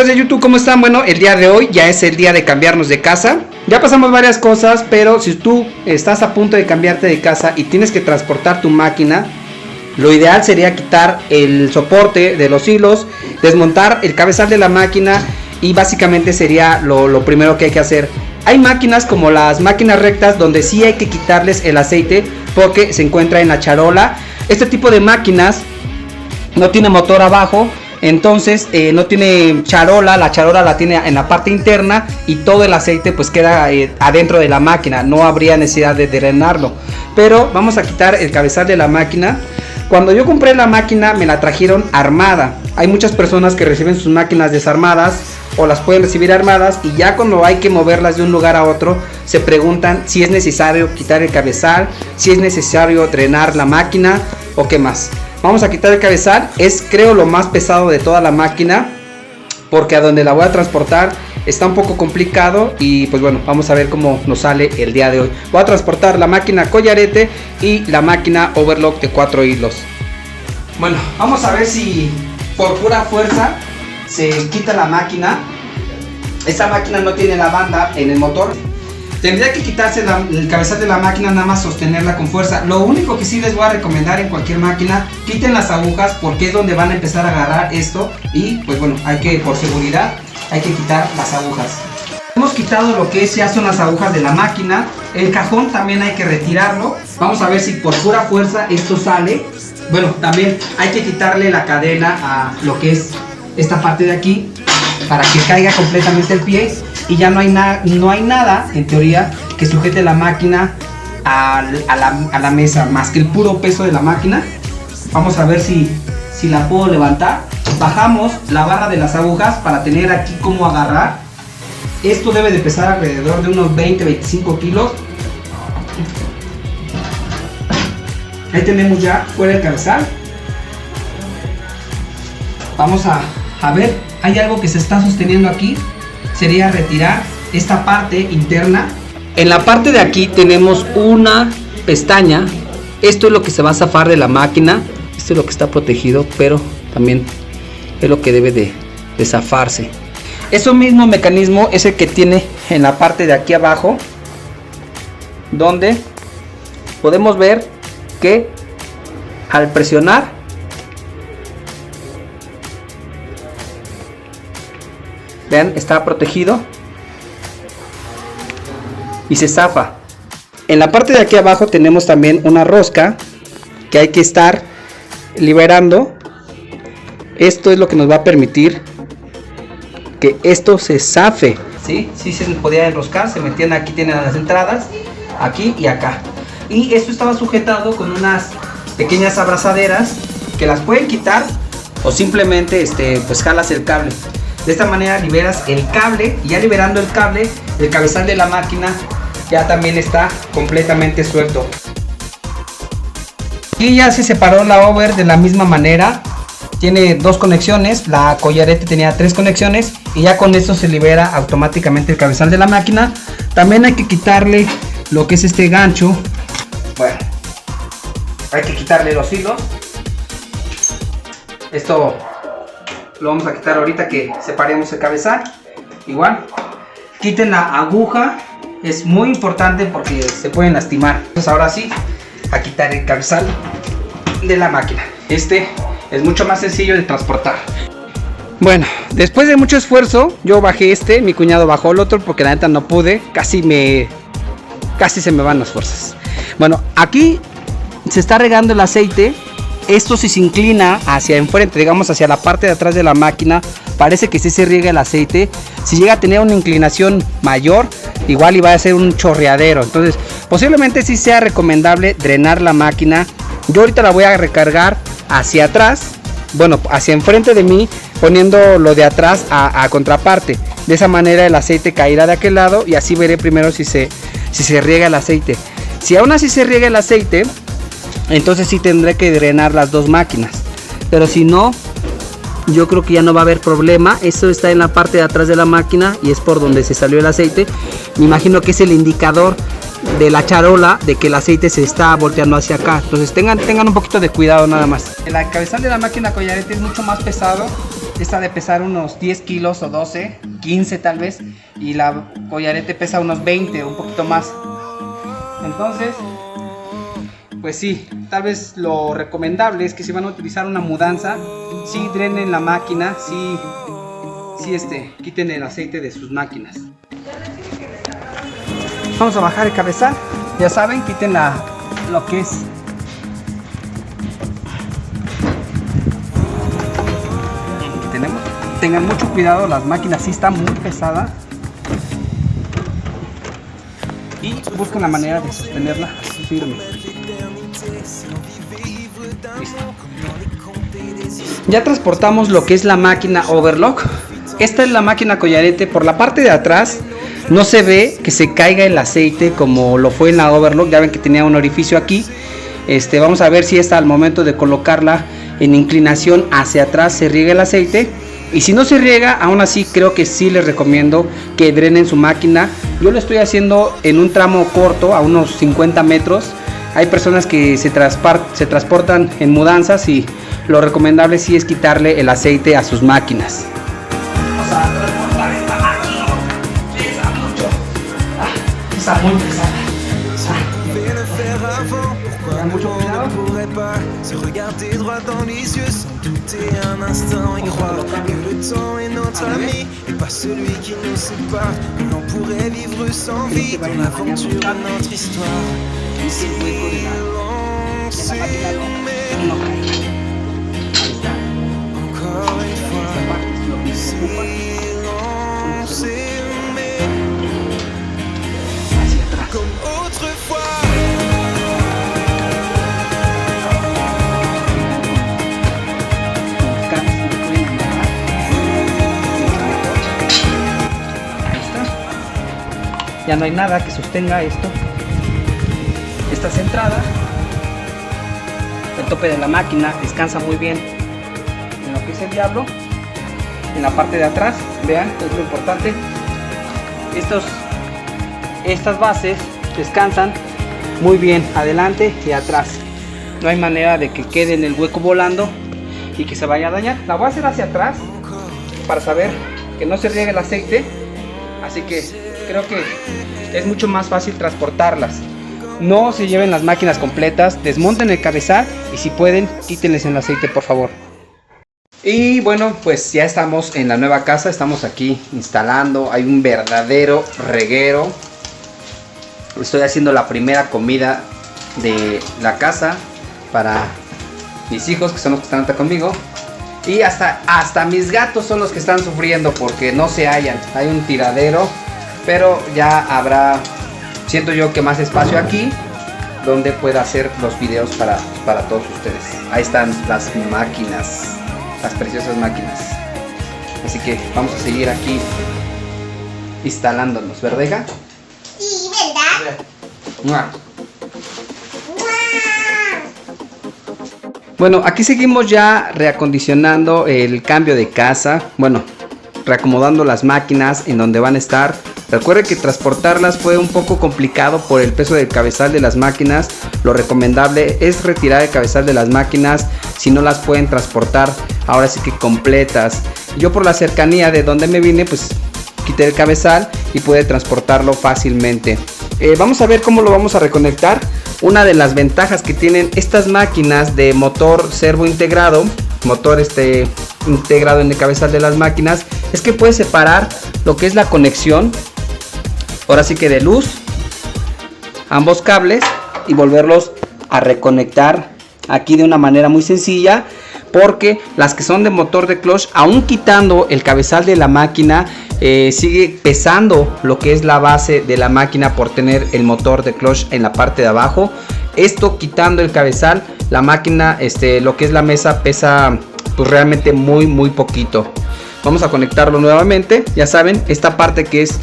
amigos de YouTube, ¿cómo están? Bueno, el día de hoy ya es el día de cambiarnos de casa. Ya pasamos varias cosas, pero si tú estás a punto de cambiarte de casa y tienes que transportar tu máquina, lo ideal sería quitar el soporte de los hilos, desmontar el cabezal de la máquina y básicamente sería lo primero que hay que hacer. Hay máquinas como las máquinas rectas donde sí hay que quitarles el aceite porque se encuentra en la charola. Este tipo de máquinas no tiene motor abajo, entonces no tiene charola, la charola la tiene en la parte interna y todo el aceite pues queda adentro de la máquina, no habría necesidad de drenarlo. Pero vamos a quitar el cabezal de la máquina. Cuando yo compré la máquina me la trajeron armada. Hay muchas personas que reciben sus máquinas desarmadas o las pueden recibir armadas y ya cuando hay que moverlas de un lugar a otro se preguntan si es necesario quitar el cabezal, si es necesario drenar la máquina o qué más. Vamos a quitar el cabezal, es creo lo más pesado de toda la máquina porque a donde la voy a transportar está un poco complicado y pues bueno, vamos a ver cómo nos sale el día de hoy. Voy a transportar la máquina collarete y la máquina overlock de 4 hilos. Bueno, vamos a ver si por pura fuerza se quita la máquina. Esta máquina no tiene la banda en el motor. Tendría que quitarse el cabezal de la máquina, nada más sostenerla con fuerza. Lo único que sí les voy a recomendar en cualquier máquina, quiten las agujas porque es donde van a empezar a agarrar esto. Y pues bueno, por seguridad, hay que quitar las agujas. Hemos quitado lo que ya son las agujas de la máquina. El cajón también hay que retirarlo. Vamos a ver si por pura fuerza esto sale. Bueno, también hay que quitarle la cadena a lo que es esta parte de aquí para que caiga completamente el pie. Y ya no hay nada, en teoría, que sujete la máquina a la mesa, más que el puro peso de la máquina. Vamos a ver si la puedo levantar. Bajamos la barra de las agujas para tener aquí cómo agarrar. Esto debe de pesar alrededor de unos 20-25 kilos. Ahí tenemos ya fuera el cabezal. Vamos a ver, hay algo que se está sosteniendo aquí. Sería retirar esta parte interna. En la parte de aquí tenemos una pestaña. Esto es lo que se va a zafar de la máquina. Esto es lo que está protegido, pero también es lo que debe de zafarse. Ese mismo mecanismo es el que tiene en la parte de aquí abajo, donde podemos ver que al presionar vean, está protegido y se zafa. En la parte de aquí abajo tenemos también una rosca que hay que estar liberando. Esto es lo que nos va a permitir que esto se zafe. Sí se podía enroscar, se metían aquí, tienen las entradas, aquí y acá. Y esto estaba sujetado con unas pequeñas abrazaderas que las pueden quitar o simplemente pues jalas el cable. De esta manera liberas el cable y ya liberando el cable, el cabezal de la máquina ya también está completamente suelto. Y ya se separó la over de la misma manera. Tiene 2 conexiones, la collarete tenía 3 conexiones y ya con esto se libera automáticamente el cabezal de la máquina. También hay que quitarle lo que es este gancho. Bueno, hay que quitarle los hilos. Esto lo vamos a quitar ahorita que separemos el cabezal. Igual, quiten la aguja, es muy importante porque se pueden lastimar. Entonces ahora sí, a quitar el cabezal de la máquina. Este es mucho más sencillo de transportar. Bueno, después de mucho esfuerzo, yo bajé mi cuñado bajó el otro porque la neta no pude, casi se me van las fuerzas. Bueno, aquí se está regando el aceite. Esto si se inclina hacia enfrente, digamos hacia la parte de atrás de la máquina, parece que sí se riega el aceite. Si llega a tener una inclinación mayor, igual iba a ser un chorreadero. Entonces posiblemente sí sea recomendable drenar la máquina. Yo ahorita la voy a recargar hacia atrás, bueno, hacia enfrente de mí, poniendo lo de atrás a contraparte. De esa manera el aceite caerá de aquel lado y así veré primero si se riega el aceite. Si aún así se riega el aceite, entonces sí tendré que drenar las 2 máquinas. Pero si no, yo creo que ya no va a haber problema. Esto está en la parte de atrás de la máquina y es por donde se salió el aceite. Me imagino que es el indicador de la charola de que el aceite se está volteando hacia acá. Entonces tengan un poquito de cuidado nada más. El cabezal de la máquina collarete es mucho más pesado. Esta de pesar unos 10 kilos o 12, 15 tal vez. Y la collarete pesa unos 20, un poquito más. Entonces, pues sí, tal vez lo recomendable es que si van a utilizar una mudanza, sí drenen la máquina, sí quiten el aceite de sus máquinas. Vamos a bajar el cabezal, ya saben, quiten lo que es. Tengan mucho cuidado, las máquinas sí están muy pesadas. Y busquen la manera de sostenerla firme. Listo. Ya transportamos lo que es la máquina overlock. Esta es la máquina collarete. Por la parte de atrás no se ve que se caiga el aceite como lo fue en la overlock. Ya ven que tenía un orificio aquí. Vamos a ver si esta, al momento de colocarla en inclinación hacia atrás, se riega el aceite. Y si no se riega, aún así creo que sí les recomiendo que drenen su máquina. Yo lo estoy haciendo en un tramo corto, a unos 50 metros. Hay personas que se transportan en mudanzas y lo recomendable sí es quitarle el aceite a sus máquinas. Vamos a transportar esta máquina. Pesa mucho. Pesa muy pesada. Tengan mucho cuidado. Se regarder droit dans les yeux sans douter un instant y croire que le temps est notre ami et pas celui qui nous sépare, que l'on pourrait vivre sans vie dans l'aventure de notre histoire. Si l'on s'aimait encore une fois, si l'on s'aimait comme autrefois. Ya no hay nada que sostenga esto. Esta centrada, el tope de la máquina descansa muy bien en lo que es el diablo. En la parte de atrás, vean, es lo importante. Estas bases descansan muy bien adelante y atrás. No hay manera de que quede en el hueco volando y que se vaya a dañar. La voy a hacer hacia atrás para saber que no se riegue el aceite. Así que creo que es mucho más fácil transportarlas. No se lleven las máquinas completas, desmonten el cabezal y si pueden, quítenles el aceite, por favor. Y bueno, pues ya estamos en la nueva casa, estamos aquí instalando. Hay un verdadero reguero. Estoy haciendo la primera comida de la casa para mis hijos, que son los que están acá conmigo. Y hasta mis gatos son los que están sufriendo porque no se hallan. Hay un tiradero, pero ya habrá, siento yo, que más espacio aquí donde pueda hacer los videos para todos ustedes. Ahí están las máquinas, las preciosas máquinas. Así que vamos a seguir aquí instalándonos, ¿verdad, hija? Sí, ¿verdad? ¡Mua! Bueno, aquí seguimos ya reacondicionando el cambio de casa. Bueno, reacomodando las máquinas en donde van a estar. Recuerden que transportarlas fue un poco complicado por el peso del cabezal de las máquinas. Lo recomendable es retirar el cabezal de las máquinas si no las pueden transportar ahora sí que completas. Yo, por la cercanía de donde me vine, pues quité el cabezal y pude transportarlo fácilmente. Vamos a ver cómo lo vamos a reconectar. Una de las ventajas que tienen estas máquinas de motor servo integrado, motor integrado en el cabezal de las máquinas, es que puedes separar lo que es la conexión, ahora sí que de luz, ambos cables, y volverlos a reconectar aquí de una manera muy sencilla, porque las que son de motor de clutch, aún quitando el cabezal de la máquina, sigue pesando lo que es la base de la máquina por tener el motor de clutch en la parte de abajo. Esto quitando el cabezal, la máquina, lo que es la mesa, pesa pues realmente muy poquito. Vamos a conectarlo nuevamente. Ya saben, esta parte que es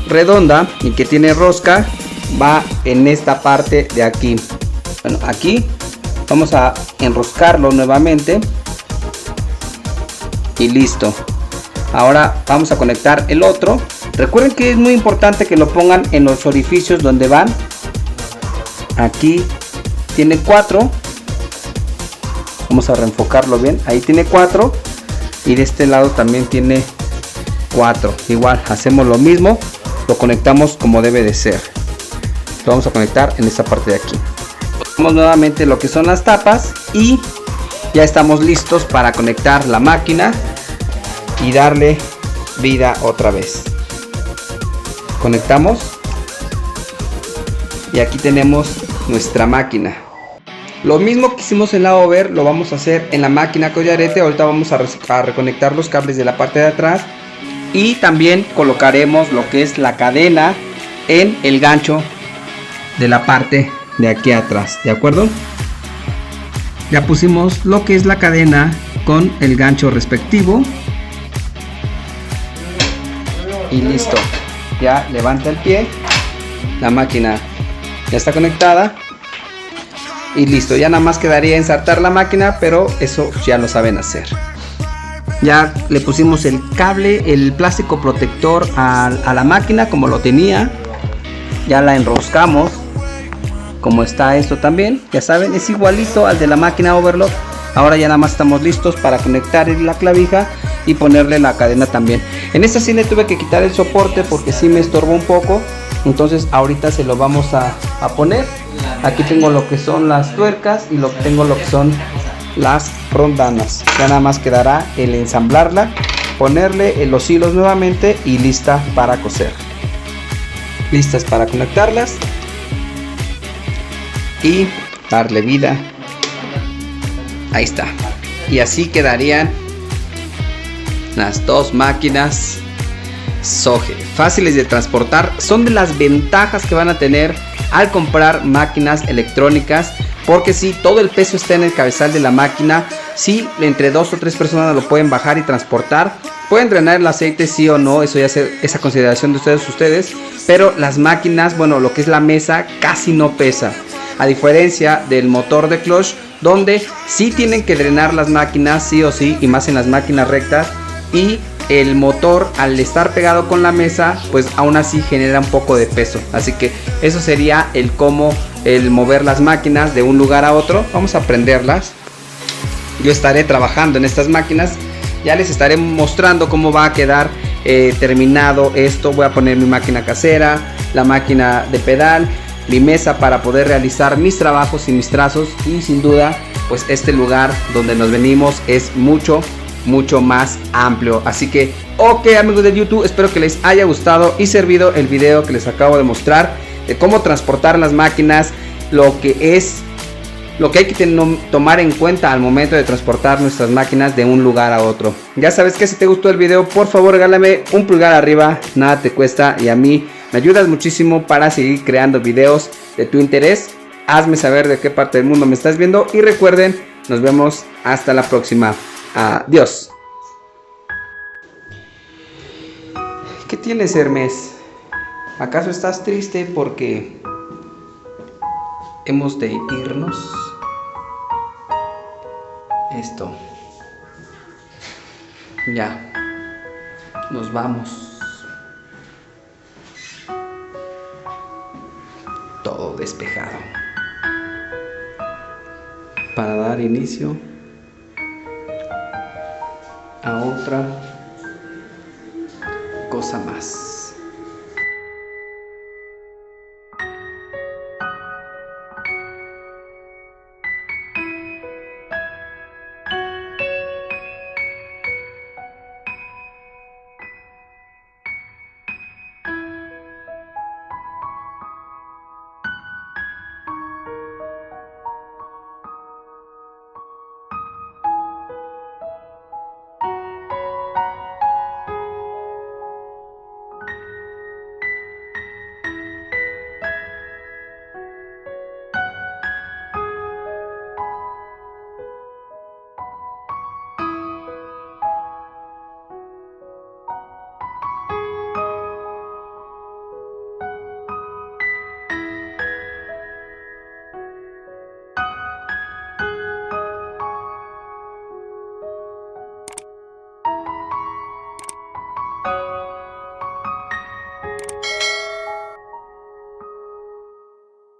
redonda y que tiene rosca va en esta parte de aquí. Bueno, aquí vamos a enroscarlo nuevamente y listo. Ahora vamos a conectar el otro. Recuerden que es muy importante que lo pongan en los orificios donde van. Aquí tiene 4. Vamos a reenfocarlo bien. Ahí tiene 4. y de este lado también tiene 4. Igual hacemos lo mismo, lo conectamos como debe de ser. Lo vamos a conectar en esta parte de aquí. Ponemos nuevamente lo que son las tapas y ya estamos listos para conectar la máquina y darle vida otra vez. Conectamos y aquí tenemos nuestra máquina. Lo mismo que hicimos en la over lo vamos a hacer en la máquina collarete. Ahorita vamos a reconectar los cables de la parte de atrás y también colocaremos lo que es la cadena en el gancho de la parte de aquí atrás, ¿de acuerdo? Ya pusimos lo que es la cadena con el gancho respectivo y listo. Ya levanta el pie, la máquina ya está conectada y listo. Ya nada más quedaría ensartar la máquina, pero eso ya lo saben hacer. Ya le pusimos el cable, el plástico protector a la máquina como lo tenía. Ya la enroscamos como está esto también, ya saben, es igualito al de la máquina overlock. Ahora ya nada más estamos listos para conectar la clavija y ponerle la cadena también. En esta sí le tuve que quitar el soporte porque sí me estorbó un poco, entonces ahorita se lo vamos a poner. Aquí tengo lo que son las tuercas y tengo lo que son las rondanas. Ya nada más quedará el ensamblarla, ponerle los hilos nuevamente y lista para coser. Listas para conectarlas y darle vida. Ahí está. Y así quedarían las dos máquinas Soge, fáciles de transportar. Son de las ventajas que van a tener al comprar máquinas electrónicas, porque si todo el peso está en el cabezal de la máquina, si entre 2 o 3 personas lo pueden bajar y transportar. Pueden drenar el aceite sí o no, eso ya es esa consideración de ustedes, pero las máquinas, bueno, lo que es la mesa casi no pesa, a diferencia del motor de clutch, donde sí tienen que drenar las máquinas sí o sí, y más en las máquinas rectas, y el motor al estar pegado con la mesa pues aún así genera un poco de peso. Así que eso sería el mover las máquinas de un lugar a otro. Vamos a prenderlas. Yo estaré trabajando en estas máquinas, ya les estaré mostrando cómo va a quedar terminado esto. Voy a poner mi máquina casera, la máquina de pedal, mi mesa para poder realizar mis trabajos y mis trazos, y sin duda pues este lugar donde nos venimos es mucho más amplio. Así que ok, amigos de YouTube, espero que les haya gustado y servido el video que les acabo de mostrar de cómo transportar las máquinas, lo que hay que tomar en cuenta al momento de transportar nuestras máquinas de un lugar a otro. Ya sabes que si te gustó el video, por favor regálame un pulgar arriba, nada te cuesta y a mí me ayudas muchísimo para seguir creando videos de tu interés. Hazme saber de qué parte del mundo me estás viendo y recuerden, nos vemos hasta la próxima. Adiós. ¿Qué tienes, Hermes? ¿Acaso estás triste porque hemos de irnos? Esto. Ya. Nos vamos. Todo despejado. Para dar inicio a otra cosa más.